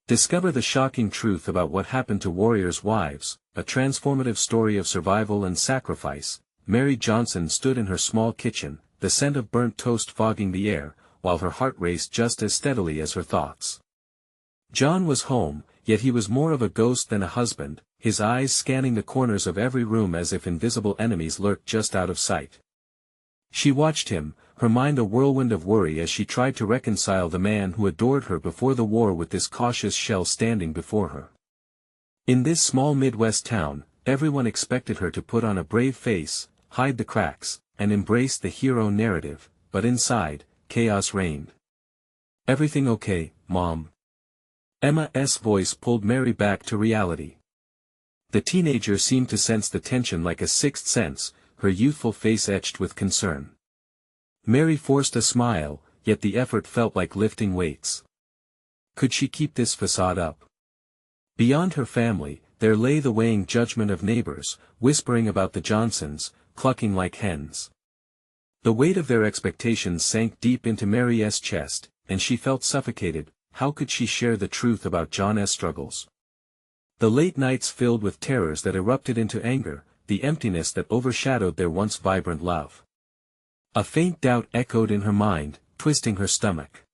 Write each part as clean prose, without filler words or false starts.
Discover the shocking truth about what happened to warriors' wives, a transformative story of survival and sacrifice. Mary Johnson stood in her small kitchen, the scent of burnt toast fogging the air, while her heart raced just as steadily as her thoughts. John was home, yet he was more of a ghost than a husband, his eyes scanning the corners of every room as if invisible enemies lurked just out of sight. She watched him, her mind a whirlwind of worry as she tried to reconcile the man who adored her before the war with this cautious shell standing before her. In this small Midwest town, everyone expected her to put on a brave face, hide the cracks, and embrace the hero narrative, but inside, chaos reigned. "Everything okay, Mom?" Emma's voice pulled Mary back to reality. The teenager seemed to sense the tension like a sixth sense, her youthful face etched with concern. Mary forced a smile, yet the effort felt like lifting weights. Could she keep this facade up? Beyond her family, there lay the weighing judgment of neighbors, whispering about the Johnsons, clucking like hens. The weight of their expectations sank deep into Mary's chest, and she felt suffocated. How could she share the truth about John's struggles? The late nights filled with terrors that erupted into anger, the emptiness that overshadowed their once vibrant love. A faint doubt echoed in her mind, twisting her stomach.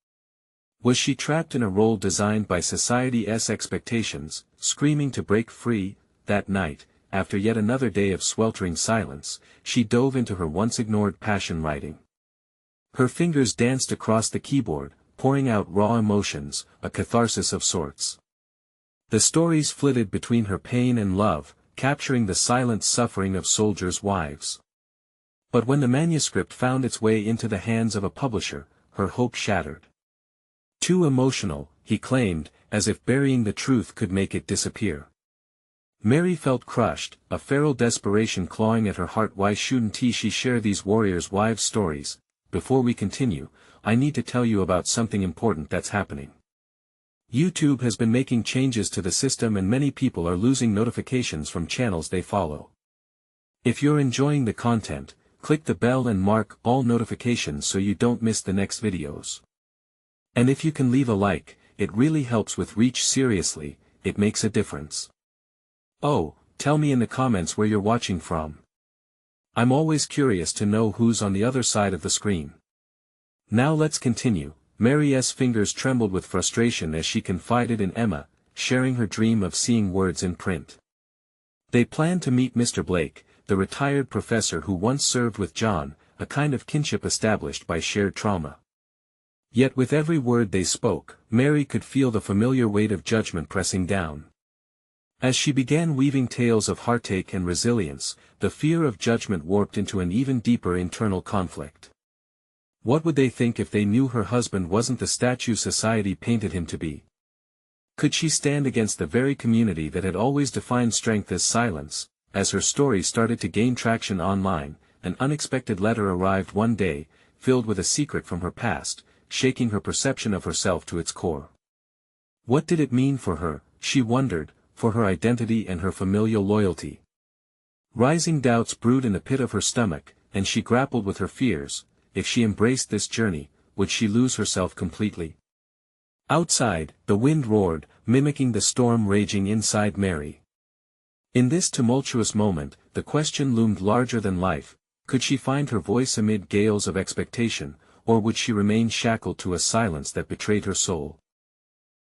Was she trapped in a role designed by society's expectations, screaming to break free? That night, after yet another day of sweltering silence, she dove into her once-ignored passion writing. Her fingers danced across the keyboard, pouring out raw emotions, a catharsis of sorts. The stories flitted between her pain and love, capturing the silent suffering of soldiers' wives. But when the manuscript found its way into the hands of a publisher, her hope shattered. Too emotional, he claimed, as if burying the truth could make it disappear. Mary felt crushed, a feral desperation clawing at her heart. Why shouldn't she share these warriors' wives' stories? Before we continue, I need to tell you about something important that's happening. YouTube has been making changes to the system and many people are losing notifications from channels they follow. If you're enjoying the content, click the bell and mark all notifications so you don't miss the next videos. And if you can leave a like, it really helps with reach. Seriously, it makes a difference. Oh, tell me in the comments where you're watching from. I'm always curious to know who's on the other side of the screen. Now let's continue. Mary's fingers trembled with frustration as she confided in Emma, sharing her dream of seeing words in print. They planned to meet Mr. Blake, the retired professor who once served with John, a kind of kinship established by shared trauma. Yet with every word they spoke, Mary could feel the familiar weight of judgment pressing down. As she began weaving tales of heartache and resilience, the fear of judgment warped into an even deeper internal conflict. What would they think if they knew her husband wasn't the statue society painted him to be? Could she stand against the very community that had always defined strength as silence? As her story started to gain traction online, an unexpected letter arrived one day, filled with a secret from her past, shaking her perception of herself to its core. What did it mean for her, she wondered, for her identity and her familial loyalty? Rising doubts brewed in the pit of her stomach, and she grappled with her fears. If she embraced this journey, would she lose herself completely? Outside, the wind roared, mimicking the storm raging inside Mary. In this tumultuous moment, the question loomed larger than life: could she find her voice amid gales of expectation, or would she remain shackled to a silence that betrayed her soul?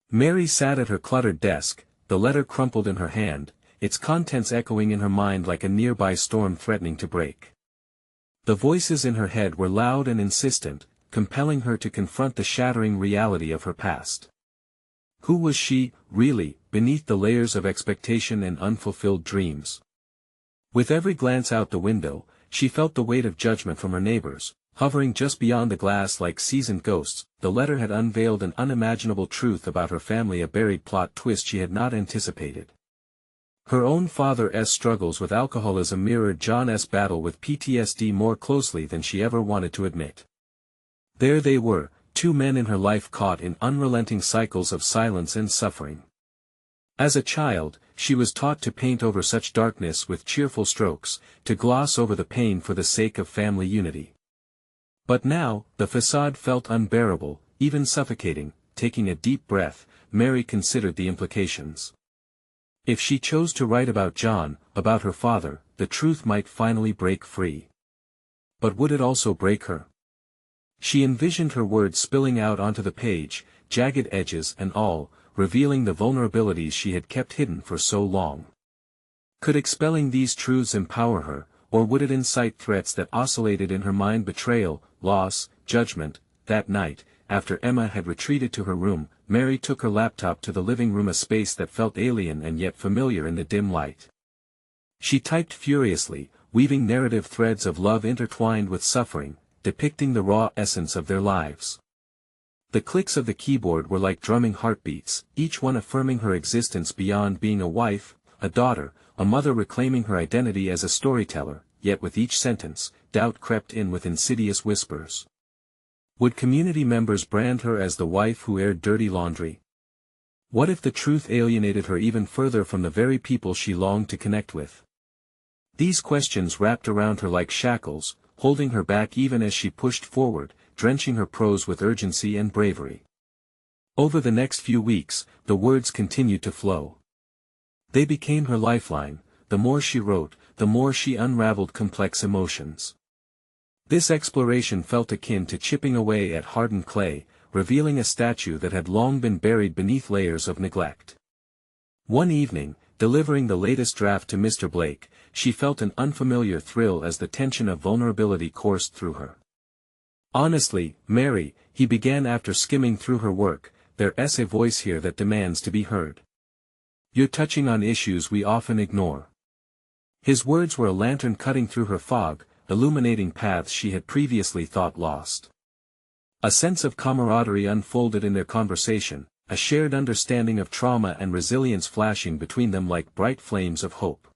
Mary sat at her cluttered desk, the letter crumpled in her hand, its contents echoing in her mind like a nearby storm threatening to break. The voices in her head were loud and insistent, compelling her to confront the shattering reality of her past. Who was she, really, beneath the layers of expectation and unfulfilled dreams? With every glance out the window, she felt the weight of judgment from her neighbors, hovering just beyond the glass like seasoned ghosts. The letter had unveiled an unimaginable truth about her family, a buried plot twist she had not anticipated. Her own father's struggles with alcoholism mirrored John's battle with PTSD more closely than she ever wanted to admit. There they were, two men in her life caught in unrelenting cycles of silence and suffering. As a child, she was taught to paint over such darkness with cheerful strokes, to gloss over the pain for the sake of family unity. But now, the facade felt unbearable, even suffocating. taking a deep breath, Mary considered the implications. If she chose to write about John, about her father, the truth might finally break free. But would it also break her? She envisioned her words spilling out onto the page, jagged edges and all, revealing the vulnerabilities she had kept hidden for so long. Could expelling these truths empower her, or would it incite threats that oscillated in her mind: betrayal, loss, judgment? That night, after Emma had retreated to her room, Mary took her laptop to the living room, a space that felt alien and yet familiar in the dim light. She typed furiously, weaving narrative threads of love intertwined with suffering, depicting the raw essence of their lives. The clicks of the keyboard were like drumming heartbeats, each one affirming her existence beyond being a wife, a daughter, a mother, reclaiming her identity as a storyteller. Yet with each sentence, doubt crept in with insidious whispers. Would community members brand her as the wife who aired dirty laundry? What if the truth alienated her even further from the very people she longed to connect with? These questions wrapped around her like shackles, holding her back even as she pushed forward, drenching her prose with urgency and bravery. Over the next few weeks, the words continued to flow. They became her lifeline. The more she wrote, the more she unraveled complex emotions. This exploration felt akin to chipping away at hardened clay, revealing a statue that had long been buried beneath layers of neglect. One evening, delivering the latest draft to Mr. Blake, she felt an unfamiliar thrill as the tension of vulnerability coursed through her. "Honestly, Mary," he began after skimming through her work, "there's a voice here that demands to be heard. You're touching on issues we often ignore." His words were a lantern cutting through her fog, illuminating paths she had previously thought lost. A sense of camaraderie unfolded in their conversation, a shared understanding of trauma and resilience flashing between them like bright flames of hope.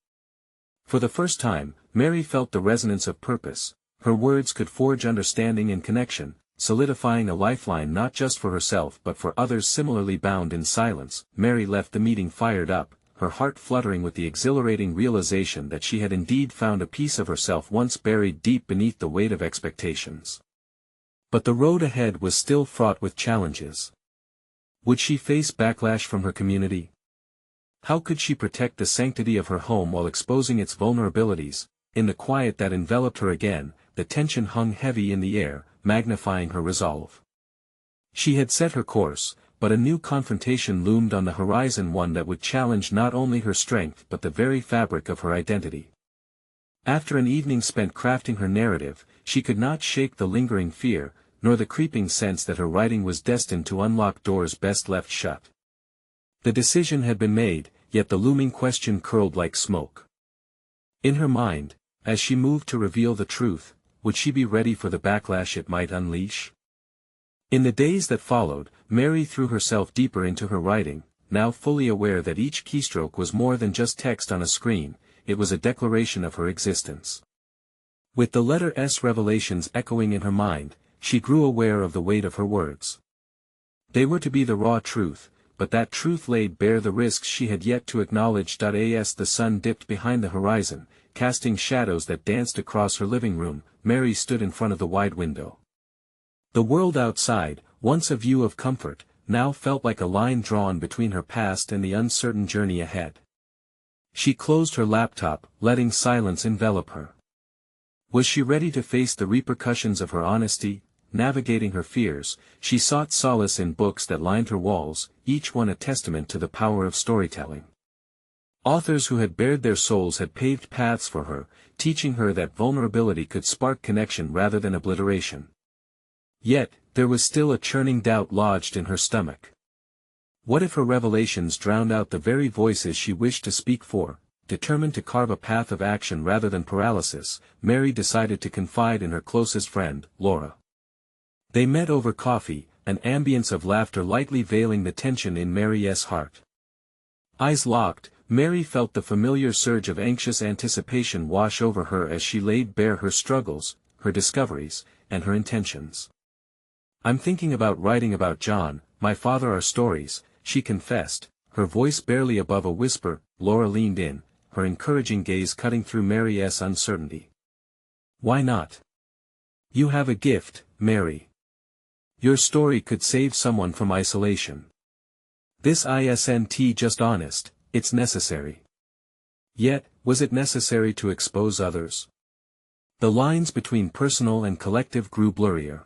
For the first time, Mary felt the resonance of purpose. Her words could forge understanding and connection, solidifying a lifeline not just for herself but for others similarly bound in silence. Mary left the meeting fired up, her heart fluttering with the exhilarating realization that she had indeed found a piece of herself once buried deep beneath the weight of expectations. But the road ahead was still fraught with challenges. Would she face backlash from her community? How could she protect the sanctity of her home while exposing its vulnerabilities? In the quiet that enveloped her again, the tension hung heavy in the air, magnifying her resolve. She had set her course, but a new confrontation loomed on the horizon, one that would challenge not only her strength but the very fabric of her identity. After an evening spent crafting her narrative, she could not shake the lingering fear, nor the creeping sense that her writing was destined to unlock doors best left shut. The decision had been made, yet the looming question curled like smoke. In her mind, as she moved to reveal the truth, would she be ready for the backlash it might unleash? In the days that followed, Mary threw herself deeper into her writing, now fully aware that each keystroke was more than just text on a screen, it was a declaration of her existence. With the letter S revelations echoing in her mind, she grew aware of the weight of her words. They were to be the raw truth, but that truth laid bare the risks she had yet to acknowledge. As the sun dipped behind the horizon, casting shadows that danced across her living room, Mary stood in front of the wide window. The world outside, once a view of comfort, now felt like a line drawn between her past and the uncertain journey ahead. She closed her laptop, letting silence envelop her. Was she ready to face the repercussions of her honesty? Navigating her fears, she sought solace in books that lined her walls, each one a testament to the power of storytelling. Authors who had bared their souls had paved paths for her, teaching her that vulnerability could spark connection rather than obliteration. Yet, there was still a churning doubt lodged in her stomach. What if her revelations drowned out the very voices she wished to speak for? Determined to carve a path of action rather than paralysis, Mary decided to confide in her closest friend, Laura. They met over coffee, an ambience of laughter lightly veiling the tension in Mary's heart. Eyes locked, Mary felt the familiar surge of anxious anticipation wash over her as she laid bare her struggles, her discoveries, and her intentions. "I'm thinking about writing about John, my father, our stories," she confessed, her voice barely above a whisper. Laura leaned in, her encouraging gaze cutting through Mary's uncertainty. "Why not? You have a gift, Mary. Your story could save someone from isolation. This isn't just honest, it's necessary. Yet, was it necessary to expose others? The lines between personal and collective grew blurrier.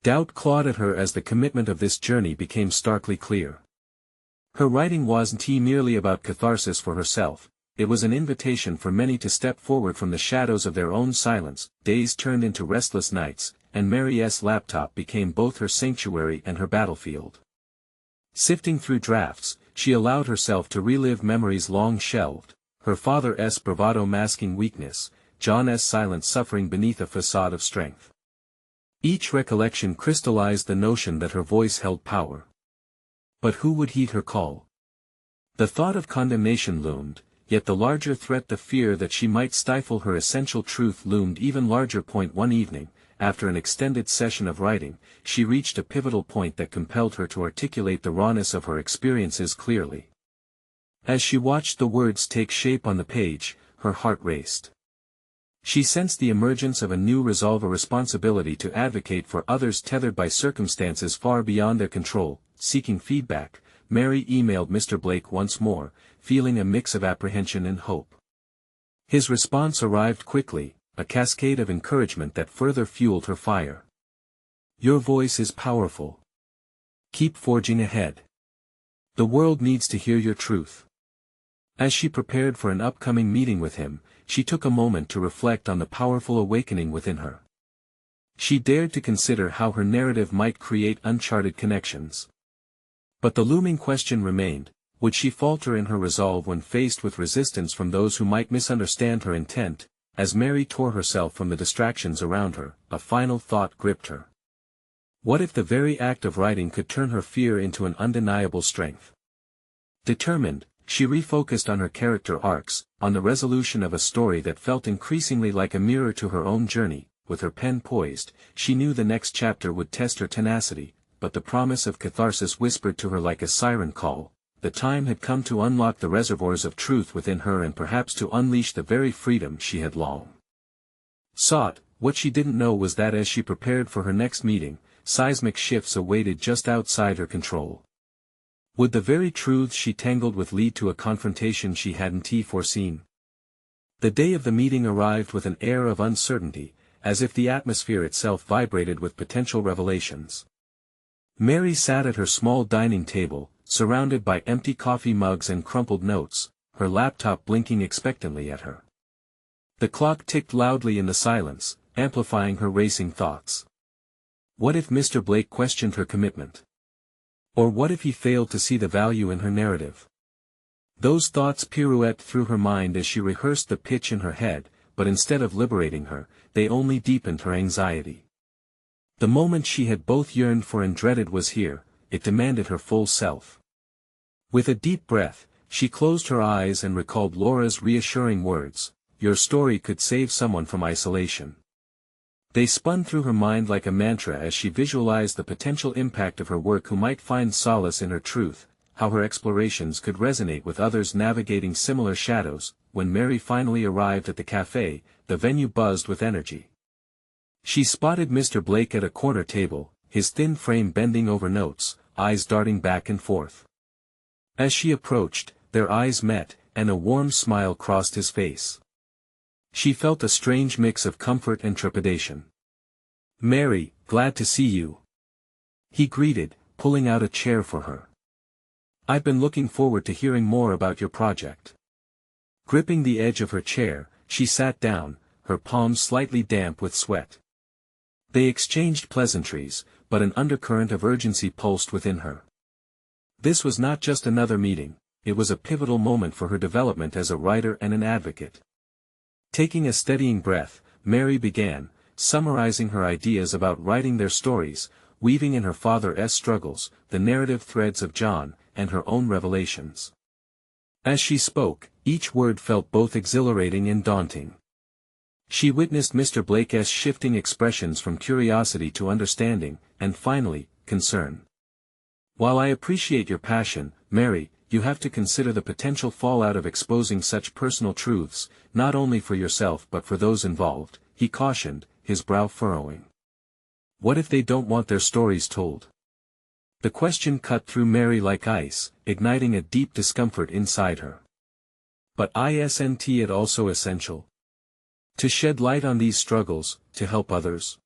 Doubt clawed at her as the commitment of this journey became starkly clear. Her writing wasn't merely about catharsis for herself, it was an invitation for many to step forward from the shadows of their own silence. Days turned into restless nights, and Mary's laptop became both her sanctuary and her battlefield. Sifting through drafts, she allowed herself to relive memories long shelved, her father's bravado masking weakness, John's silent suffering beneath a facade of strength. Each recollection crystallized the notion that her voice held power. But who would heed her call? The thought of condemnation loomed, yet the larger threat, the fear that she might stifle her essential truth, loomed even larger. One evening, after an extended session of writing, she reached a pivotal point that compelled her to articulate the rawness of her experiences clearly. As she watched the words take shape on the page, her heart raced. She sensed the emergence of a new resolve, a responsibility to advocate for others tethered by circumstances far beyond their control. Seeking feedback, Mary emailed Mr. Blake once more, feeling a mix of apprehension and hope. His response arrived quickly, a cascade of encouragement that further fueled her fire. Your voice is powerful. Keep forging ahead. The world needs to hear your truth. As she prepared for an upcoming meeting with him, she took a moment to reflect on the powerful awakening within her. She dared to consider how her narrative might create uncharted connections. But the looming question remained, would she falter in her resolve when faced with resistance from those who might misunderstand her intent? As Mary tore herself from the distractions around her, a final thought gripped her. What if the very act of writing could turn her fear into an undeniable strength? Determined, she refocused on her character arcs, on the resolution of a story that felt increasingly like a mirror to her own journey. With her pen poised, she knew the next chapter would test her tenacity, but the promise of catharsis whispered to her like a siren call. The time had come to unlock the reservoirs of truth within her and perhaps to unleash the very freedom she had long sought. What she didn't know was that as she prepared for her next meeting, seismic shifts awaited just outside her control. Would the very truths she tangled with lead to a confrontation she hadn't foreseen? The day of the meeting arrived with an air of uncertainty, as if the atmosphere itself vibrated with potential revelations. Mary sat at her small dining table, surrounded by empty coffee mugs and crumpled notes, her laptop blinking expectantly at her. The clock ticked loudly in the silence, amplifying her racing thoughts. What if Mr. Blake questioned her commitment? Or what if he failed to see the value in her narrative? Those thoughts pirouetted through her mind as she rehearsed the pitch in her head, but instead of liberating her, they only deepened her anxiety. The moment she had both yearned for and dreaded was here. It demanded her full self. With a deep breath, she closed her eyes and recalled Laura's reassuring words, "Your story could save someone from isolation." They spun through her mind like a mantra as she visualized the potential impact of her work who might find solace in her truth, how her explorations could resonate with others navigating similar shadows. When Mary finally arrived at the cafe, the venue buzzed with energy. She spotted Mr. Blake at a corner table, his thin frame bending over notes, eyes darting back and forth. As she approached, their eyes met, and a warm smile crossed his face. She felt a strange mix of comfort and trepidation. "Mary, glad to see you," he greeted, pulling out a chair for her. "I've been looking forward to hearing more about your project." Gripping the edge of her chair, she sat down, her palms slightly damp with sweat. They exchanged pleasantries, but an undercurrent of urgency pulsed within her. This was not just another meeting, it was a pivotal moment for her development as a writer and an advocate. Taking a steadying breath, Mary began, summarizing her ideas about writing their stories, weaving in her father's struggles, the narrative threads of John, and her own revelations. As she spoke, each word felt both exhilarating and daunting. She witnessed Mr. Blake's shifting expressions from curiosity to understanding, and finally, concern. "While I appreciate your passion, Mary, you have to consider the potential fallout of exposing such personal truths, not only for yourself but for those involved," he cautioned, his brow furrowing. What if they don't want their stories told? The question cut through Mary like ice, igniting a deep discomfort inside her. But isn't it also essential to shed light on these struggles, to help others?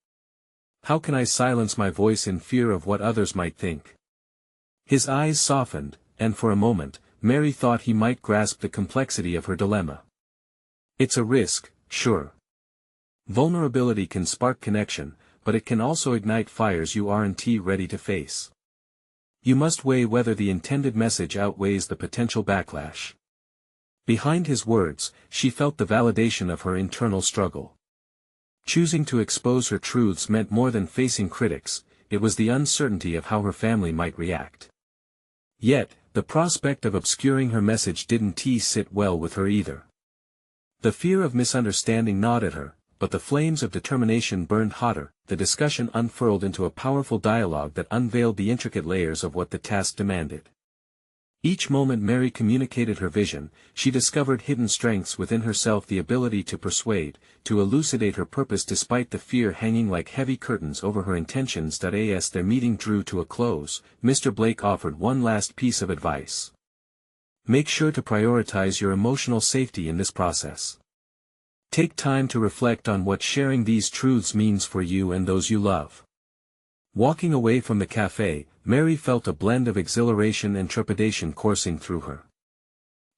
How can I silence my voice in fear of what others might think? His eyes softened, and for a moment, Mary thought he might grasp the complexity of her dilemma. It's a risk, sure. Vulnerability can spark connection, but it can also ignite fires you aren't ready to face. You must weigh whether the intended message outweighs the potential backlash. Behind his words, she felt the validation of her internal struggle. Choosing to expose her truths meant more than facing critics, it was the uncertainty of how her family might react. Yet, the prospect of obscuring her message didn't sit well with her either. The fear of misunderstanding gnawed at her, but the flames of determination burned hotter. The discussion unfurled into a powerful dialogue that unveiled the intricate layers of what the task demanded. Each moment Mary communicated her vision, she discovered hidden strengths within herself, the ability to persuade, to elucidate her purpose despite the fear hanging like heavy curtains over her intentions. As their meeting drew to a close, Mr. Blake offered one last piece of advice. Make sure to prioritize your emotional safety in this process. Take time to reflect on what sharing these truths means for you and those you love. Walking away from the cafe, Mary felt a blend of exhilaration and trepidation coursing through her.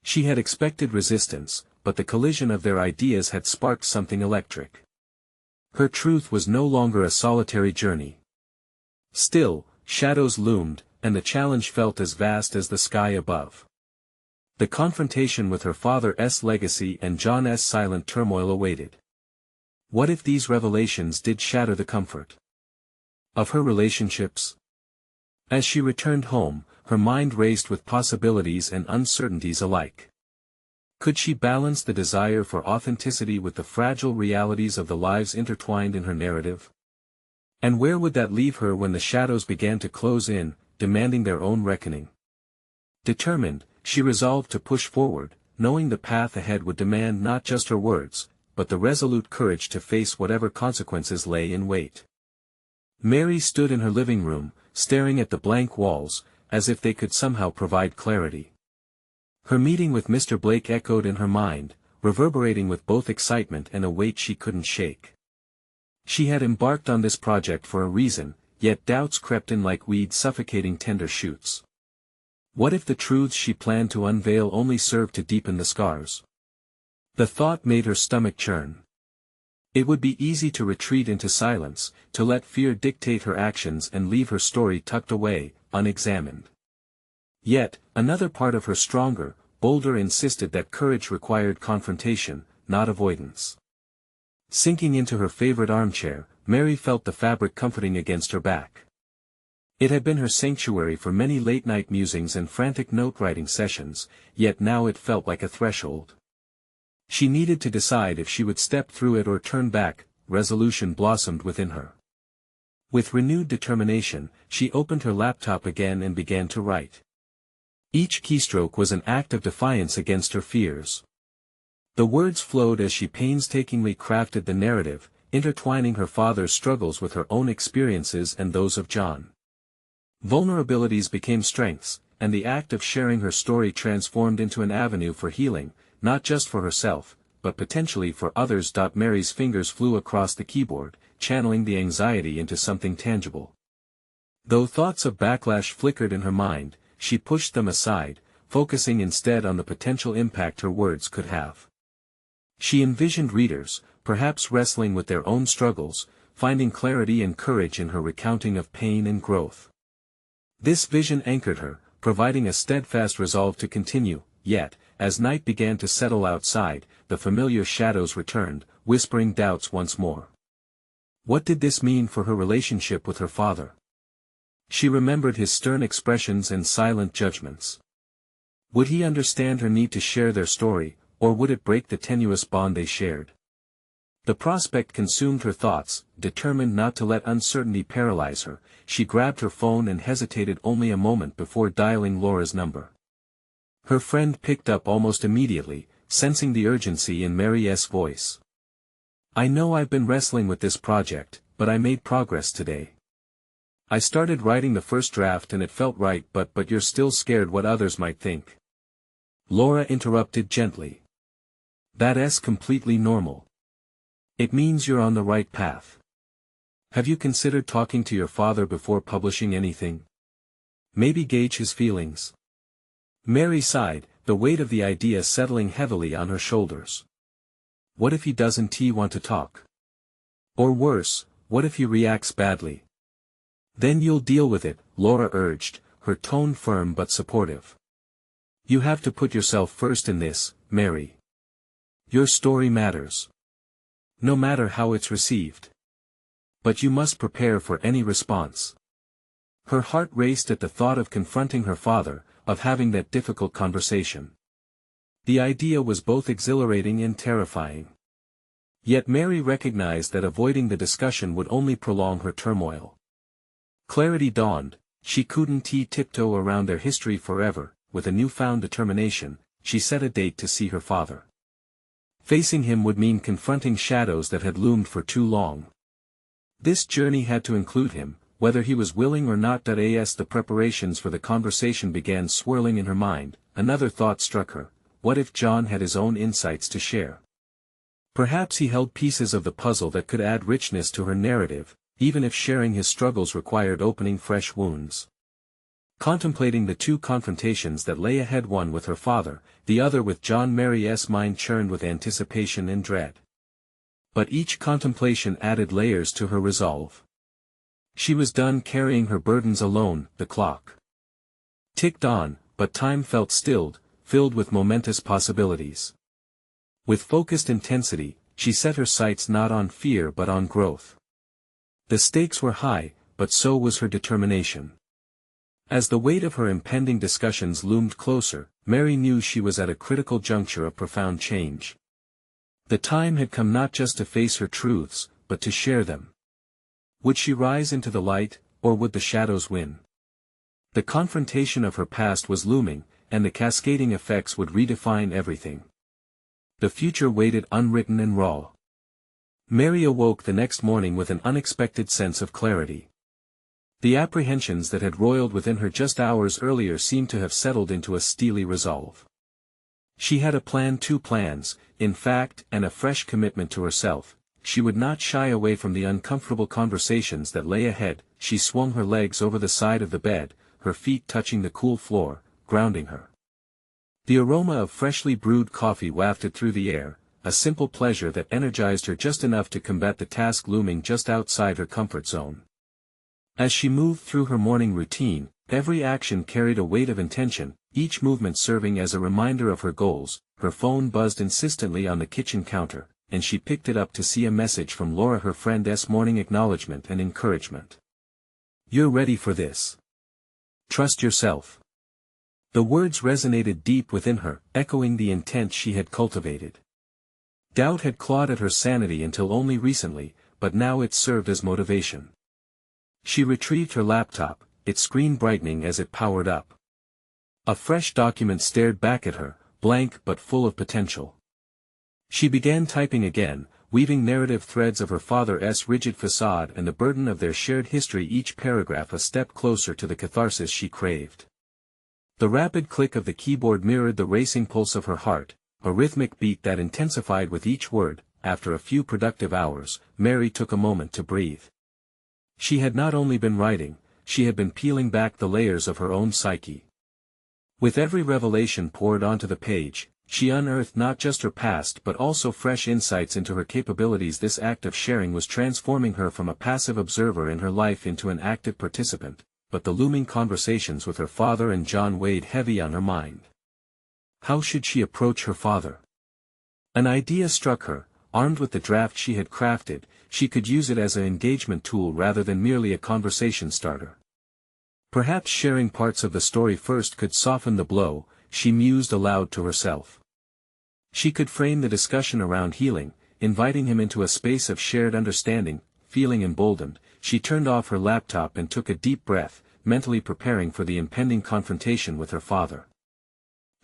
She had expected resistance, but the collision of their ideas had sparked something electric. Her truth was no longer a solitary journey. Still, shadows loomed, and the challenge felt as vast as the sky above. The confrontation with her father's legacy and John's silent turmoil awaited. What if these revelations did shatter the comfort of her relationships? As she returned home, her mind raced with possibilities and uncertainties alike. Could she balance the desire for authenticity with the fragile realities of the lives intertwined in her narrative? And where would that leave her when the shadows began to close in, demanding their own reckoning? Determined, she resolved to push forward, knowing the path ahead would demand not just her words, but the resolute courage to face whatever consequences lay in wait. Mary stood in her living room, staring at the blank walls, as if they could somehow provide clarity. Her meeting with Mr. Blake echoed in her mind, reverberating with both excitement and a weight she couldn't shake. She had embarked on this project for a reason, yet doubts crept in like weeds suffocating tender shoots. What if the truths she planned to unveil only served to deepen the scars? The thought made her stomach churn. It would be easy to retreat into silence, to let fear dictate her actions and leave her story tucked away, unexamined. Yet, another part of her stronger, bolder insisted that courage required confrontation, not avoidance. Sinking into her favorite armchair, Mary felt the fabric comforting against her back. It had been her sanctuary for many late-night musings and frantic note-writing sessions, yet now it felt like a threshold. She needed to decide if she would step through it or turn back. Resolution blossomed within her. With renewed determination, she opened her laptop again and began to write. Each keystroke was an act of defiance against her fears. The words flowed as she painstakingly crafted the narrative, intertwining her father's struggles with her own experiences and those of John. Vulnerabilities became strengths, and the act of sharing her story transformed into an avenue for healing, not just for herself, but potentially for others. Mary's fingers flew across the keyboard, channeling the anxiety into something tangible. Though thoughts of backlash flickered in her mind, she pushed them aside, focusing instead on the potential impact her words could have. She envisioned readers, perhaps wrestling with their own struggles, finding clarity and courage in her recounting of pain and growth. This vision anchored her, providing a steadfast resolve to continue. Yet, as night began to settle outside, the familiar shadows returned, whispering doubts once more. What did this mean for her relationship with her father? She remembered his stern expressions and silent judgments. Would he understand her need to share their story, or would it break the tenuous bond they shared? The prospect consumed her thoughts. Determined not to let uncertainty paralyze her, she grabbed her phone and hesitated only a moment before dialing Laura's number. Her friend picked up almost immediately, sensing the urgency in Mary's voice. "I know I've been wrestling with this project, but I made progress today. I started writing the first draft and it felt right, but you're still scared what others might think. Laura interrupted gently. That's completely normal. It means you're on the right path. Have you considered talking to your father before publishing anything? Maybe gauge his feelings. Mary sighed, the weight of the idea settling heavily on her shoulders. What if he doesn't want to talk? Or worse, what if he reacts badly? Then you'll deal with it, Laura urged, her tone firm but supportive. You have to put yourself first in this, Mary. Your story matters. No matter how it's received. But you must prepare for any response. Her heart raced at the thought of confronting her father, of having that difficult conversation. The idea was both exhilarating and terrifying. Yet Mary recognized that avoiding the discussion would only prolong her turmoil. Clarity dawned. She couldn't tiptoe around their history forever. With a newfound determination, she set a date to see her father. Facing him would mean confronting shadows that had loomed for too long. This journey had to include him, whether he was willing or not. As the preparations for the conversation began swirling in her mind, another thought struck her: what if John had his own insights to share? Perhaps he held pieces of the puzzle that could add richness to her narrative, even if sharing his struggles required opening fresh wounds. Contemplating the two confrontations that lay ahead, one with her father, the other with John, Mary's mind churned with anticipation and dread. But each contemplation added layers to her resolve. She was done carrying her burdens alone. The clock ticked on, but time felt stilled, filled with momentous possibilities. With focused intensity, she set her sights not on fear but on growth. The stakes were high, but so was her determination. As the weight of her impending discussions loomed closer, Mary knew she was at a critical juncture of profound change. The time had come not just to face her truths, but to share them. Would she rise into the light, or would the shadows win? The confrontation of her past was looming, and the cascading effects would redefine everything. The future waited unwritten and raw. Mary awoke the next morning with an unexpected sense of clarity. The apprehensions that had roiled within her just hours earlier seemed to have settled into a steely resolve. She had a plan, two plans, in fact, and a fresh commitment to herself. She would not shy away from the uncomfortable conversations that lay ahead. She swung her legs over the side of the bed, her feet touching the cool floor, grounding her. The aroma of freshly brewed coffee wafted through the air, a simple pleasure that energized her just enough to combat the task looming just outside her comfort zone. As she moved through her morning routine, every action carried a weight of intention, each movement serving as a reminder of her goals. Her phone buzzed insistently on the kitchen counter, and she picked it up to see a message from Laura, her friend's morning acknowledgement and encouragement. "You're ready for this. Trust yourself." The words resonated deep within her, echoing the intent she had cultivated. Doubt had clawed at her sanity until only recently, but now it served as motivation. She retrieved her laptop, its screen brightening as it powered up. A fresh document stared back at her, blank but full of potential. She began typing again, weaving narrative threads of her father's rigid facade and the burden of their shared history, each paragraph a step closer to the catharsis she craved. The rapid click of the keyboard mirrored the racing pulse of her heart, a rhythmic beat that intensified with each word. After a few productive hours, Mary took a moment to breathe. She had not only been writing, she had been peeling back the layers of her own psyche. With every revelation poured onto the page, she unearthed not just her past but also fresh insights into her capabilities. This act of sharing was transforming her from a passive observer in her life into an active participant, but the looming conversations with her father and John weighed heavy on her mind. How should she approach her father? An idea struck her. Armed with the draft she had crafted, she could use it as an engagement tool rather than merely a conversation starter. Perhaps sharing parts of the story first could soften the blow, she mused aloud to herself. She could frame the discussion around healing, inviting him into a space of shared understanding. Feeling emboldened, she turned off her laptop and took a deep breath, mentally preparing for the impending confrontation with her father.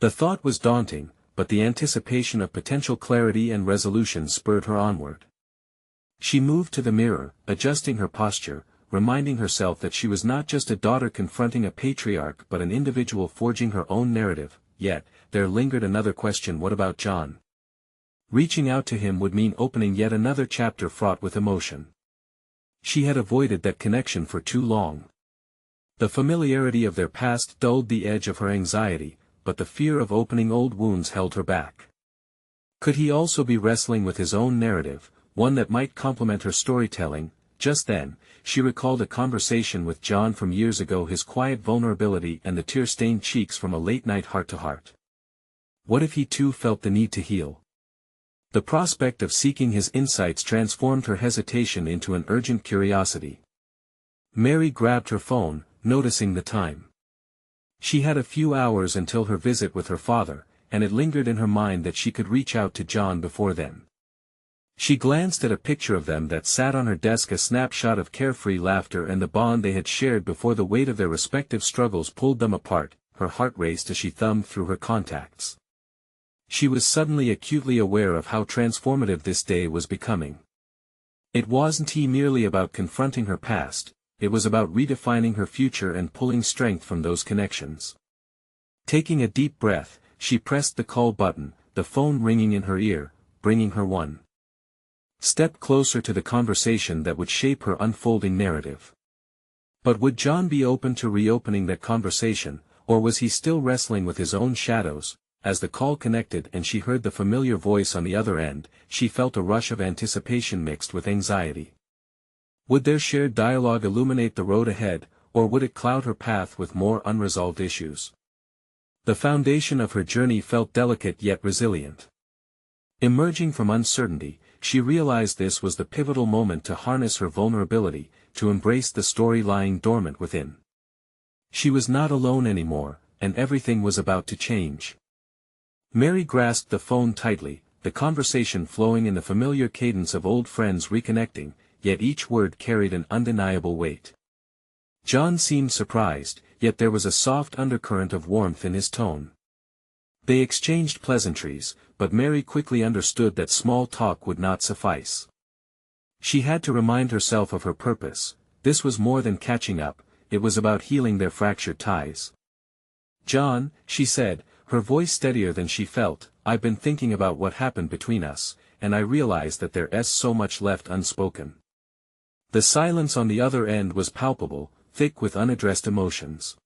The thought was daunting, but the anticipation of potential clarity and resolution spurred her onward. She moved to the mirror, adjusting her posture, reminding herself that she was not just a daughter confronting a patriarch but an individual forging her own narrative. Yet, there lingered another question: what about John? Reaching out to him would mean opening yet another chapter fraught with emotion. She had avoided that connection for too long. The familiarity of their past dulled the edge of her anxiety, but the fear of opening old wounds held her back. Could he also be wrestling with his own narrative, one that might complement her storytelling? Just then, she recalled a conversation with John from years ago, his quiet vulnerability and the tear-stained cheeks from a late-night heart-to-heart. What if he too felt the need to heal? The prospect of seeking his insights transformed her hesitation into an urgent curiosity. Mary grabbed her phone, noticing the time. She had a few hours until her visit with her father, and it lingered in her mind that she could reach out to John before then. She glanced at a picture of them that sat on her desk, a snapshot of carefree laughter and the bond they had shared before the weight of their respective struggles pulled them apart. Her heart raced as she thumbed through her contacts. She was suddenly acutely aware of how transformative this day was becoming. It wasn't merely about confronting her past, it was about redefining her future and pulling strength from those connections. Taking a deep breath, she pressed the call button, the phone ringing in her ear, bringing her one step closer to the conversation that would shape her unfolding narrative. But would John be open to reopening that conversation, or was he still wrestling with his own shadows? As the call connected and she heard the familiar voice on the other end, she felt a rush of anticipation mixed with anxiety. Would their shared dialogue illuminate the road ahead, or would it cloud her path with more unresolved issues? The foundation of her journey felt delicate yet resilient. Emerging from uncertainty, she realized this was the pivotal moment to harness her vulnerability, to embrace the story lying dormant within. She was not alone anymore, and everything was about to change. Mary grasped the phone tightly, the conversation flowing in the familiar cadence of old friends reconnecting, yet each word carried an undeniable weight. John seemed surprised, yet there was a soft undercurrent of warmth in his tone. They exchanged pleasantries, but Mary quickly understood that small talk would not suffice. She had to remind herself of her purpose. This was more than catching up, it was about healing their fractured ties. "John," she said, her voice steadier than she felt, "I've been thinking about what happened between us, and I realize that there's so much left unspoken." The silence on the other end was palpable, thick with unaddressed emotions.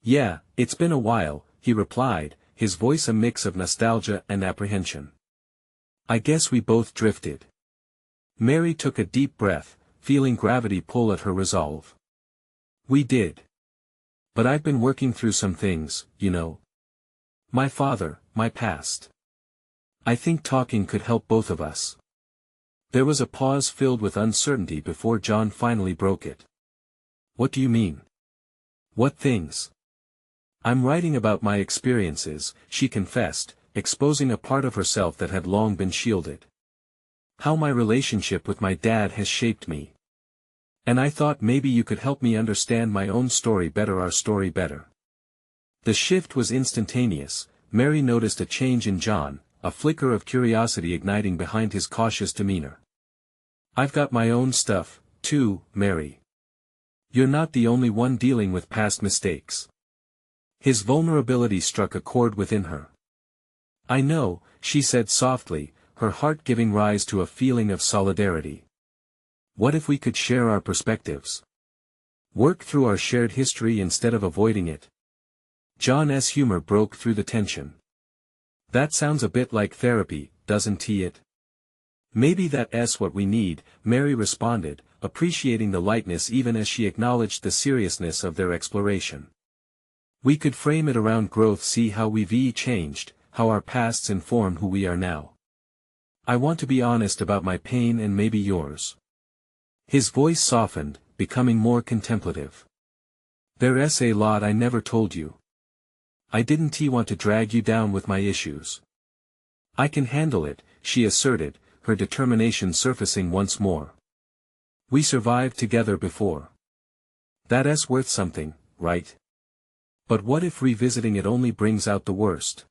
"Yeah, it's been a while," he replied, his voice a mix of nostalgia and apprehension. "I guess we both drifted." Mary took a deep breath, feeling gravity pull at her resolve. "We did. But I've been working through some things, you know. My father, my past. I think talking could help both of us." There was a pause filled with uncertainty before John finally broke it. "What do you mean? What things?" "I'm writing about my experiences," she confessed, exposing a part of herself that had long been shielded. "How my relationship with my dad has shaped me. And I thought maybe you could help me understand my own story better, our story better." The shift was instantaneous. Mary noticed a change in John, a flicker of curiosity igniting behind his cautious demeanor. "I've got my own stuff, too, Mary. You're not the only one dealing with past mistakes." His vulnerability struck a chord within her. "I know," she said softly, her heart giving rise to a feeling of solidarity. "What if we could share our perspectives? Work through our shared history instead of avoiding it?" John's humor broke through the tension. "That sounds a bit like therapy, doesn't it?" "Maybe that's what we need," Mary responded, appreciating the lightness even as she acknowledged the seriousness of their exploration. "We could frame it around growth, see how we've changed, how our pasts inform who we are now. I want to be honest about my pain and maybe yours." His voice softened, becoming more contemplative. "There's a lot I never told you. I didn't want to drag you down with my issues." "I can handle it," she asserted, her determination surfacing once more. "We survived together before. That's worth something, right? But what if revisiting it only brings out the worst?"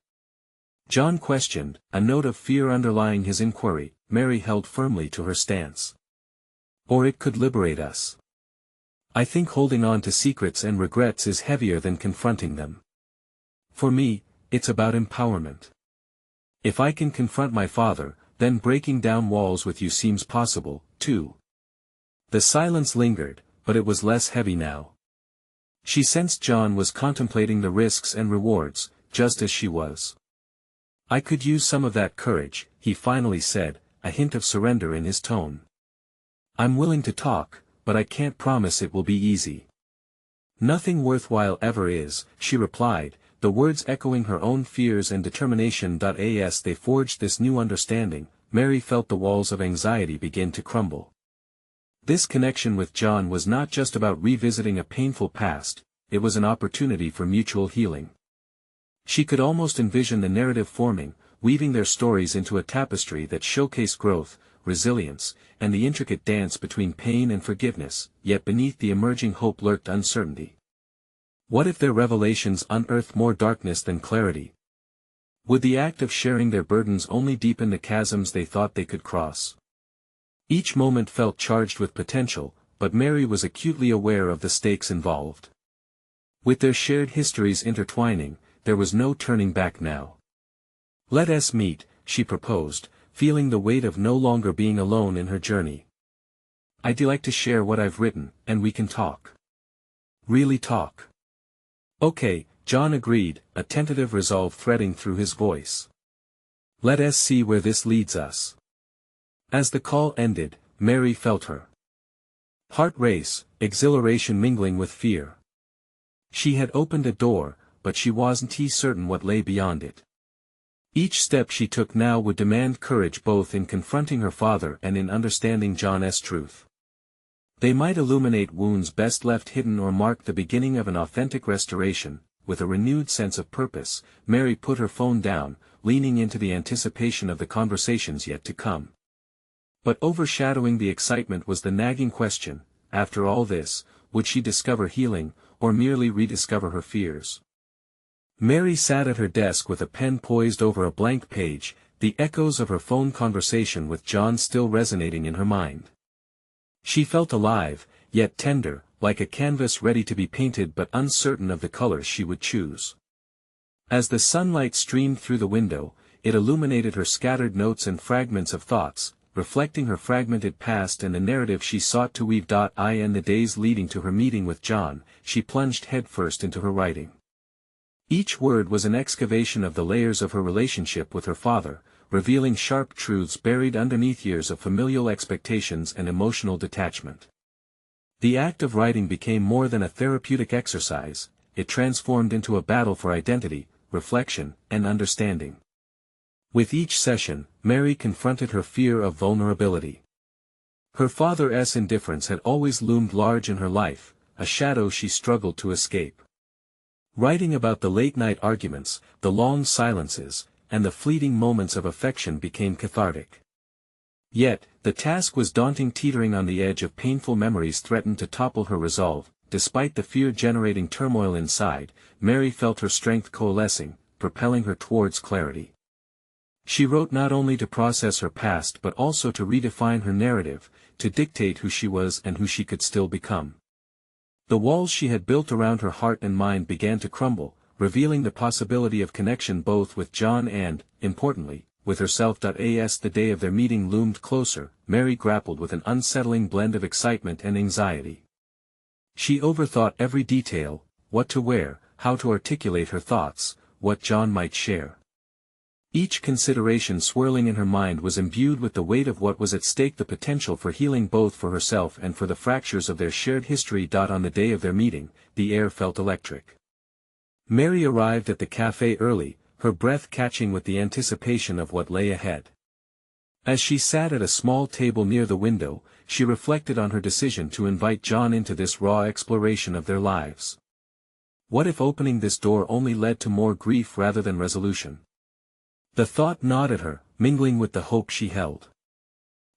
John questioned, a note of fear underlying his inquiry. Mary held firmly to her stance. "Or it could liberate us. I think holding on to secrets and regrets is heavier than confronting them. For me, it's about empowerment. If I can confront my father, then breaking down walls with you seems possible, too. The silence lingered, but it was less heavy now. She sensed John was contemplating the risks and rewards, just as she was. I could use some of that courage, he finally said, a hint of surrender in his tone. I'm willing to talk, but I can't promise it will be easy. Nothing worthwhile ever is, she replied, the words echoing her own fears and determination. As they forged this new understanding, Mary felt the walls of anxiety begin to crumble. This connection with John was not just about revisiting a painful past, it was an opportunity for mutual healing. She could almost envision the narrative forming, weaving their stories into a tapestry that showcased growth, resilience, and the intricate dance between pain and forgiveness, yet beneath the emerging hope lurked uncertainty. What if their revelations unearthed more darkness than clarity? Would the act of sharing their burdens only deepen the chasms they thought they could cross? Each moment felt charged with potential, but Mary was acutely aware of the stakes involved. With their shared histories intertwining, there was no turning back now. Let us meet, she proposed, feeling the weight of no longer being alone in her journey. I'd like to share what I've written, and we can talk. Really talk. Okay, John agreed, a tentative resolve threading through his voice. Let us see where this leads us. As the call ended, Mary felt her heart race, exhilaration mingling with fear. She had opened a door, but she wasn't certain what lay beyond it. Each step she took now would demand courage both in confronting her father and in understanding John's truth. They might illuminate wounds best left hidden or mark the beginning of an authentic restoration. With a renewed sense of purpose, Mary put her phone down, leaning into the anticipation of the conversations yet to come. But overshadowing the excitement was the nagging question, after all this, would she discover healing, or merely rediscover her fears? Mary sat at her desk with a pen poised over a blank page, the echoes of her phone conversation with John still resonating in her mind. She felt alive, yet tender, like a canvas ready to be painted but uncertain of the colors she would choose. As the sunlight streamed through the window, it illuminated her scattered notes and fragments of thoughts, reflecting her fragmented past and the narrative she sought to weave. In the days leading to her meeting with John, she plunged headfirst into her writing. Each word was an excavation of the layers of her relationship with her father, revealing sharp truths buried underneath years of familial expectations and emotional detachment. The act of writing became more than a therapeutic exercise, it transformed into a battle for identity, reflection, and understanding. With each session, Mary confronted her fear of vulnerability. Her father's indifference had always loomed large in her life, a shadow she struggled to escape. Writing about the late-night arguments, the long silences, and the fleeting moments of affection became cathartic. Yet, the task was daunting. Teetering on the edge of painful memories threatened to topple her resolve. Despite the fear-generating turmoil inside, Mary felt her strength coalescing, propelling her towards clarity. She wrote not only to process her past but also to redefine her narrative, to dictate who she was and who she could still become. The walls she had built around her heart and mind began to crumble, revealing the possibility of connection both with John and, importantly, with herself. As the day of their meeting loomed closer, Mary grappled with an unsettling blend of excitement and anxiety. She overthought every detail, what to wear, how to articulate her thoughts, what John might share. Each consideration swirling in her mind was imbued with the weight of what was at stake, the potential for healing both for herself and for the fractures of their shared history. On the day of their meeting, the air felt electric. Mary arrived at the cafe early, her breath catching with the anticipation of what lay ahead. As she sat at a small table near the window, she reflected on her decision to invite John into this raw exploration of their lives. What if opening this door only led to more grief rather than resolution? The thought gnawed at her, mingling with the hope she held.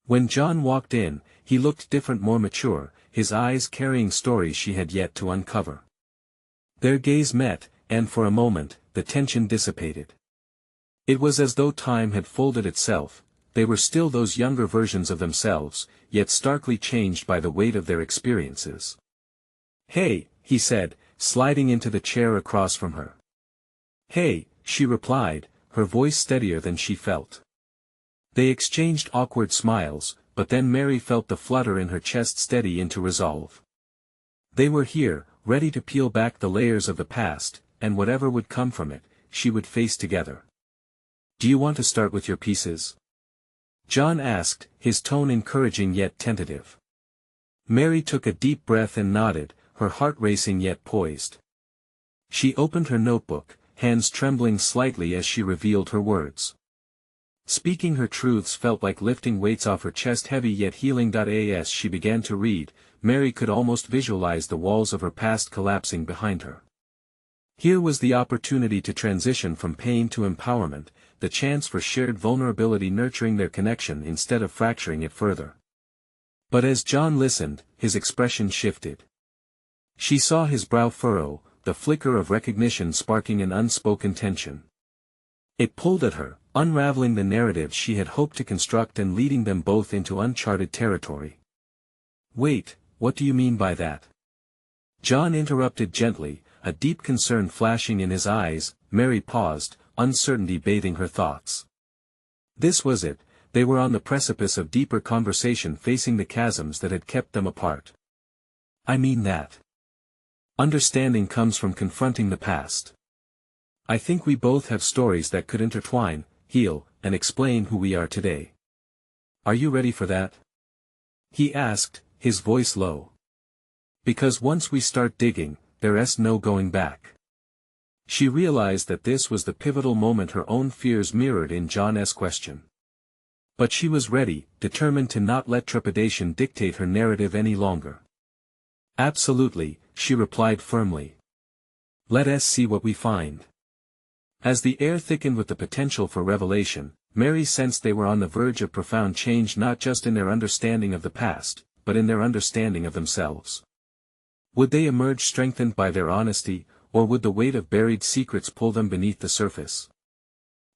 When John walked in, he looked different, more mature, his eyes carrying stories she had yet to uncover. Their gaze met, and for a moment, the tension dissipated. It was as though time had folded itself. They were still those younger versions of themselves, yet starkly changed by the weight of their experiences. "Hey," he said, sliding into the chair across from her. "Hey," she replied, her voice steadier than she felt. They exchanged awkward smiles, but then Mary felt the flutter in her chest steady into resolve. They were here, ready to peel back the layers of the past, and whatever would come from it, she would face together. "Do you want to start with your pieces?" John asked, his tone encouraging yet tentative. Mary took a deep breath and nodded, her heart racing yet poised. She opened her notebook, hands trembling slightly as she revealed her words. Speaking her truths felt like lifting weights off her chest, heavy yet healing. As she began to read, Mary could almost visualize the walls of her past collapsing behind her. Here was the opportunity to transition from pain to empowerment, the chance for shared vulnerability nurturing their connection instead of fracturing it further. But as John listened, his expression shifted. She saw his brow furrow, the flicker of recognition sparking an unspoken tension. It pulled at her, unraveling the narrative she had hoped to construct and leading them both into uncharted territory. "Wait, what do you mean by that?" John interrupted gently, a deep concern flashing in his eyes. Mary paused, uncertainty bathing her thoughts. This was it, they were on the precipice of deeper conversation, facing the chasms that had kept them apart. "I mean that understanding comes from confronting the past. I think we both have stories that could intertwine, heal, and explain who we are today. Are you ready for that?" he asked, his voice low. "Because once we start digging, there's no going back." She realized that this was the pivotal moment her own fears mirrored in John's question. But she was ready, determined to not let trepidation dictate her narrative any longer. "Absolutely," she replied firmly. "Let us see what we find." As the air thickened with the potential for revelation, Mary sensed they were on the verge of profound change, not just in their understanding of the past, but in their understanding of themselves. Would they emerge strengthened by their honesty, or would the weight of buried secrets pull them beneath the surface?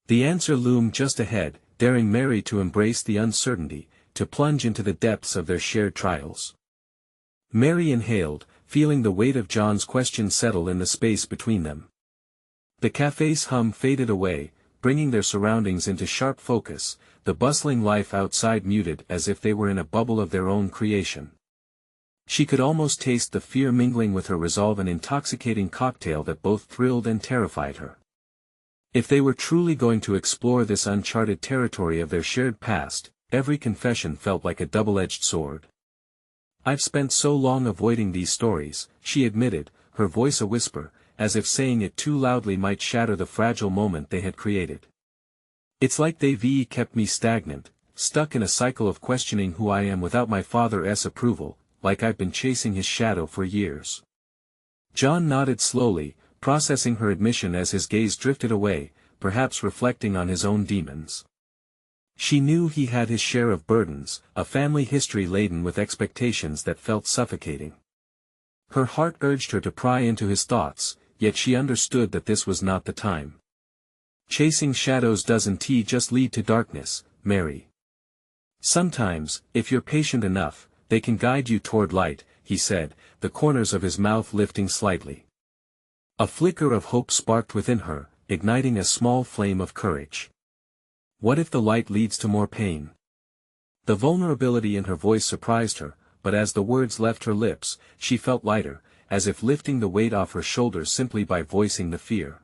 The answer loomed just ahead, daring Mary to embrace the uncertainty, to plunge into the depths of their shared trials. Mary inhaled, feeling the weight of John's question settle in the space between them. The cafe's hum faded away, bringing their surroundings into sharp focus, the bustling life outside muted as if they were in a bubble of their own creation. She could almost taste the fear mingling with her resolve, an intoxicating cocktail that both thrilled and terrified her. If they were truly going to explore this uncharted territory of their shared past, every confession felt like a double-edged sword. "I've spent so long avoiding these stories," she admitted, her voice a whisper, as if saying it too loudly might shatter the fragile moment they had created. "It's like they've kept me stagnant, stuck in a cycle of questioning who I am without my father's approval, like I've been chasing his shadow for years." John nodded slowly, processing her admission as his gaze drifted away, perhaps reflecting on his own demons. She knew he had his share of burdens, a family history laden with expectations that felt suffocating. Her heart urged her to pry into his thoughts, yet she understood that this was not the time. "Chasing shadows doesn't just lead to darkness, Mary. Sometimes, if you're patient enough, they can guide you toward light," he said, the corners of his mouth lifting slightly. A flicker of hope sparked within her, igniting a small flame of courage. What if the light leads to more pain? The vulnerability in her voice surprised her, but as the words left her lips, she felt lighter, as if lifting the weight off her shoulders simply by voicing the fear.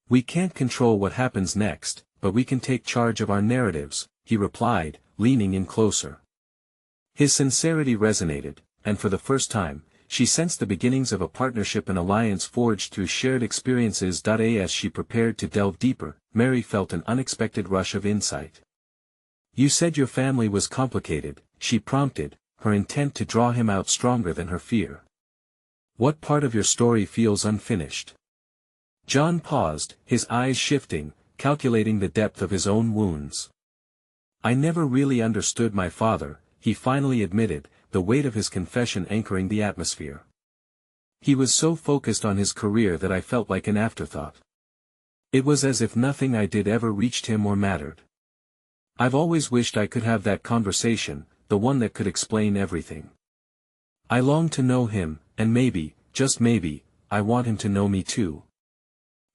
"We can't control what happens next, but we can take charge of our narratives," he replied, leaning in closer. His sincerity resonated, and for the first time, she sensed the beginnings of a partnership, an alliance forged through shared experiences. As she prepared to delve deeper, Mary felt an unexpected rush of insight. "You said your family was complicated," she prompted, her intent to draw him out stronger than her fear. "What part of your story feels unfinished?" John paused, his eyes shifting, calculating the depth of his own wounds. "I never really understood my father," he finally admitted, the weight of his confession anchoring the atmosphere. "He was so focused on his career that I felt like an afterthought. It was as if nothing I did ever reached him or mattered. I've always wished I could have that conversation, the one that could explain everything. I longed to know him, And maybe, just maybe, I want him to know me too.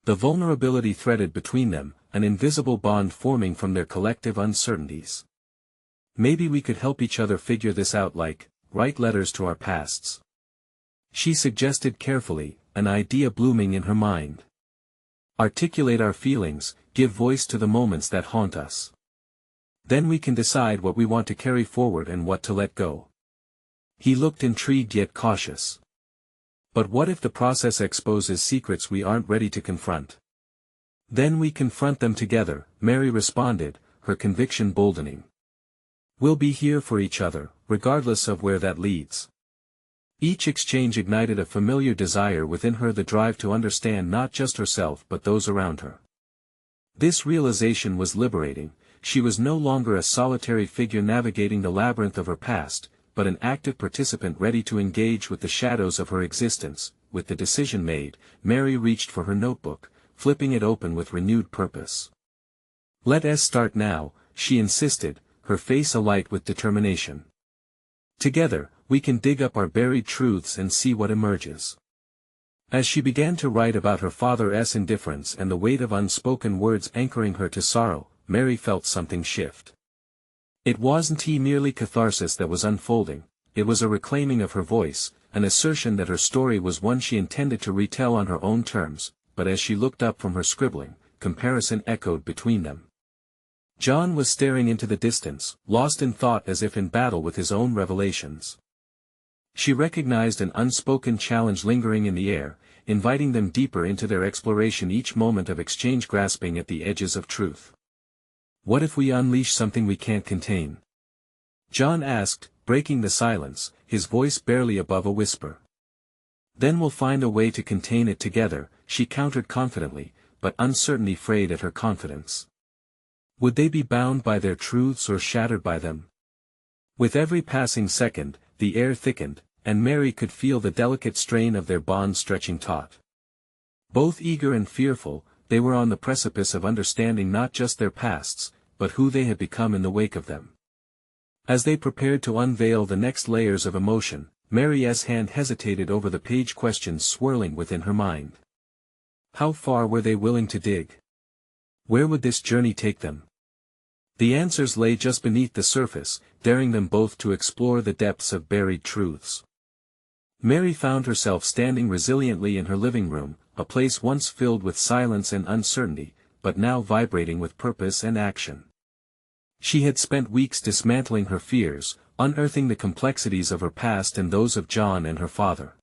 The vulnerability threaded between them, an invisible bond forming from their collective uncertainties. Maybe we could help each other figure this out, like, write letters to our pasts. She suggested carefully, an idea blooming in her mind. Articulate our feelings, give voice to the moments that haunt us. Then we can decide what we want to carry forward and what to let go. He looked intrigued yet cautious. But what if the process exposes secrets we aren't ready to confront? Then we confront them together, Mary responded, her conviction boldening. We'll be here for each other, regardless of where that leads. Each exchange ignited a familiar desire within her, the drive to understand not just herself but those around her. This realization was liberating. She was no longer a solitary figure navigating the labyrinth of her past, but an active participant ready to engage with the shadows of her existence. With the decision made, Mary reached for her notebook, flipping it open with renewed purpose. "Let us start now," she insisted, her face alight with determination. "Together, we can dig up our buried truths and see what emerges." As she began to write about her father's indifference and the weight of unspoken words anchoring her to sorrow, Mary felt something shift. It wasn't merely catharsis that was unfolding, it was a reclaiming of her voice, an assertion that her story was one she intended to retell on her own terms. But as she looked up from her scribbling, comparison echoed between them. John was staring into the distance, lost in thought as if in battle with his own revelations. She recognized an unspoken challenge lingering in the air, inviting them deeper into their exploration, each moment of exchange grasping at the edges of truth. "What if we unleash something we can't contain?" John asked, breaking the silence, his voice barely above a whisper. "Then we'll find a way to contain it together," she countered confidently, but uncertainly frayed at her confidence. Would they be bound by their truths or shattered by them? With every passing second, the air thickened, and Mary could feel the delicate strain of their bond stretching taut. Both eager and fearful, they were on the precipice of understanding not just their pasts, but who they had become in the wake of them. As they prepared to unveil the next layers of emotion, Mary's hand hesitated over the page, questions swirling within her mind. How far were they willing to dig? Where would this journey take them? The answers lay just beneath the surface, daring them both to explore the depths of buried truths. Mary found herself standing resiliently in her living room, a place once filled with silence and uncertainty, but now vibrating with purpose and action. She had spent weeks dismantling her fears, unearthing the complexities of her past and those of John and her father.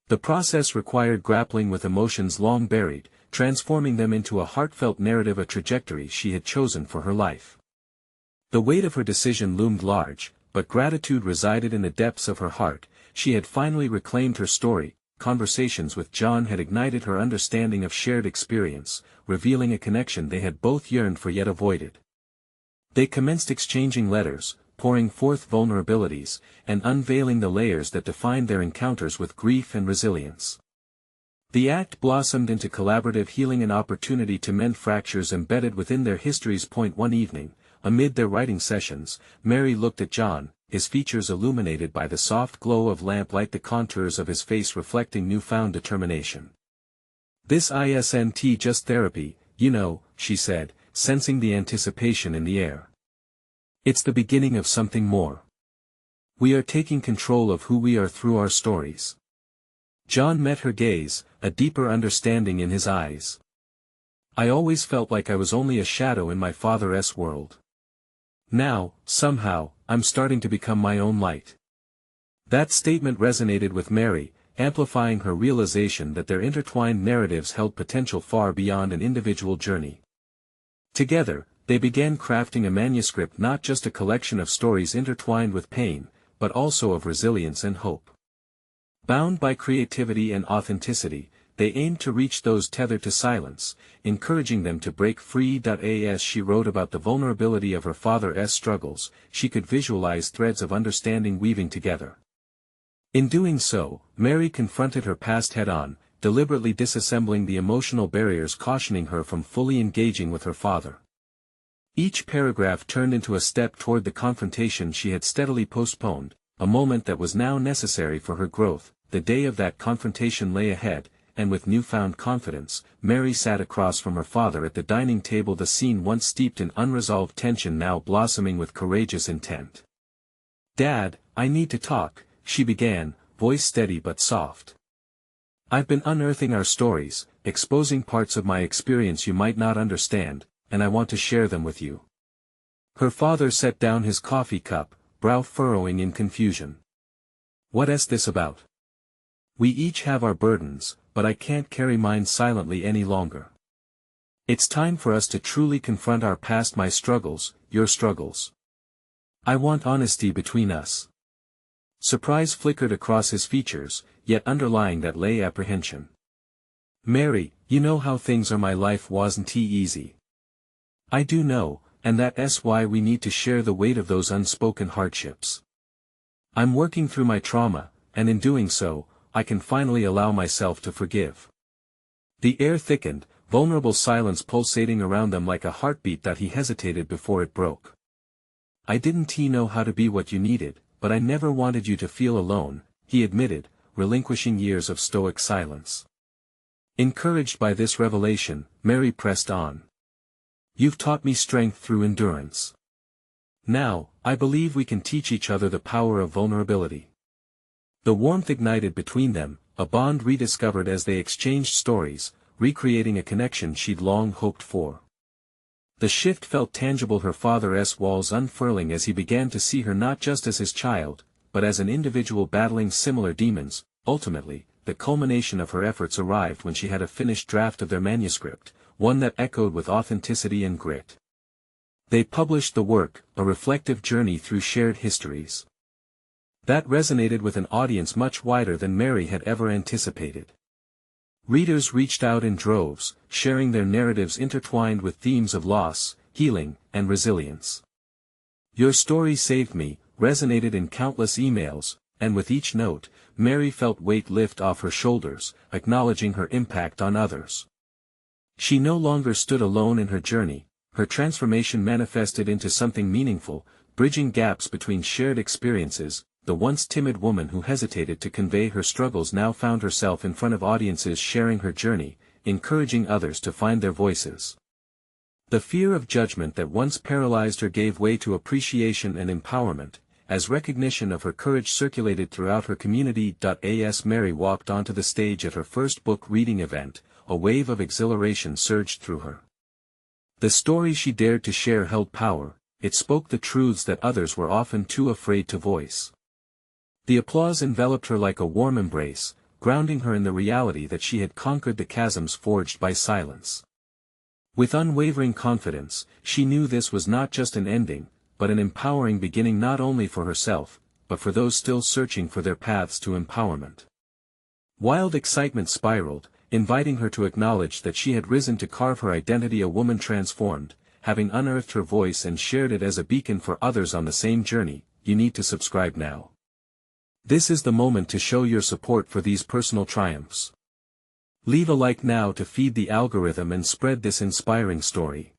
The process required grappling with emotions long buried, transforming them into a heartfelt narrative, a trajectory she had chosen for her life. The weight of her decision loomed large, but gratitude resided in the depths of her heart. She had finally reclaimed her story. Conversations with John had ignited her understanding of shared experience, revealing a connection they had both yearned for yet avoided. They commenced exchanging letters, pouring forth vulnerabilities, and unveiling the layers that defined their encounters with grief and resilience. The act blossomed into collaborative healing, an opportunity to mend fractures embedded within their histories. One evening, amid their writing sessions, Mary looked at John, his features illuminated by the soft glow of lamplight, the contours of his face reflecting newfound determination. "This isn't just therapy, you know," she said, sensing the anticipation in the air. "It's the beginning of something more. We are taking control of who we are through our stories." John met her gaze, a deeper understanding in his eyes. "I always felt like I was only a shadow in my father's world. Now, somehow, I'm starting to become my own light." That statement resonated with Mary, amplifying her realization that their intertwined narratives held potential far beyond an individual journey. Together, they began crafting a manuscript, not just a collection of stories intertwined with pain, but also of resilience and hope. Bound by creativity and authenticity, they aimed to reach those tethered to silence, encouraging them to break free. As she wrote about the vulnerability of her father's struggles, she could visualize threads of understanding weaving together. In doing so, Mary confronted her past head-on, deliberately disassembling the emotional barriers, cautioning her from fully engaging with her father. Each paragraph turned into a step toward the confrontation she had steadily postponed, a moment that was now necessary for her growth, the day of that confrontation lay ahead, and with newfound confidence, Mary sat across from her father at the dining table, the scene once steeped in unresolved tension now blossoming with courageous intent. "Dad, I need to talk," she began, voice steady but soft. "I've been unearthing our stories, exposing parts of my experience you might not understand, and I want to share them with you." Her father set down his coffee cup, brow furrowing in confusion. "What's this about? We each have our burdens, but I can't carry mine silently any longer. It's time for us to truly confront our past, my struggles, your struggles. I want honesty between us." Surprise flickered across his features, yet underlying that lay apprehension. "Mary, you know how things are, my life wasn't easy." "I do know, and that's why we need to share the weight of those unspoken hardships. I'm working through my trauma, and in doing so, I can finally allow myself to forgive." The air thickened, vulnerable silence pulsating around them like a heartbeat that he hesitated before it broke. "I didn't know how to be what you needed, but I never wanted you to feel alone," he admitted, relinquishing years of stoic silence. Encouraged by this revelation, Mary pressed on. "You've taught me strength through endurance. Now, I believe we can teach each other the power of vulnerability." The warmth ignited between them, a bond rediscovered as they exchanged stories, recreating a connection she'd long hoped for. The shift felt tangible, her father's walls unfurling as he began to see her not just as his child, but as an individual battling similar demons. Ultimately, the culmination of her efforts arrived when she had a finished draft of their manuscript, one that echoed with authenticity and grit. They published the work, a reflective journey through shared histories. That resonated with an audience much wider than Mary had ever anticipated. Readers reached out in droves, sharing their narratives intertwined with themes of loss, healing, and resilience. "Your story saved me," resonated in countless emails, and with each note, Mary felt weight lift off her shoulders, acknowledging her impact on others. She no longer stood alone in her journey, her transformation manifested into something meaningful, bridging gaps between shared experiences. The once timid woman who hesitated to convey her struggles now found herself in front of audiences sharing her journey, encouraging others to find their voices. The fear of judgment that once paralyzed her gave way to appreciation and empowerment, as recognition of her courage circulated throughout her community. As Mary walked onto the stage at her first book reading event, a wave of exhilaration surged through her. The story she dared to share held power, it spoke the truths that others were often too afraid to voice. The applause enveloped her like a warm embrace, grounding her in the reality that she had conquered the chasms forged by silence. With unwavering confidence, she knew this was not just an ending, but an empowering beginning, not only for herself, but for those still searching for their paths to empowerment. Wild excitement spiraled, inviting her to acknowledge that she had risen to carve her identity, a woman transformed, having unearthed her voice and shared it as a beacon for others on the same journey. You need to subscribe now. This is the moment to show your support for these personal triumphs. Leave a like now to feed the algorithm and spread this inspiring story.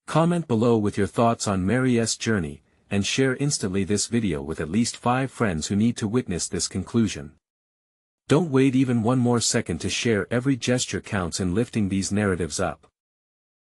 Comment below with your thoughts on Mary's journey, and share instantly this video with at least 5 friends who need to witness this conclusion. Don't wait even one more second to share. Every gesture counts in lifting these narratives up.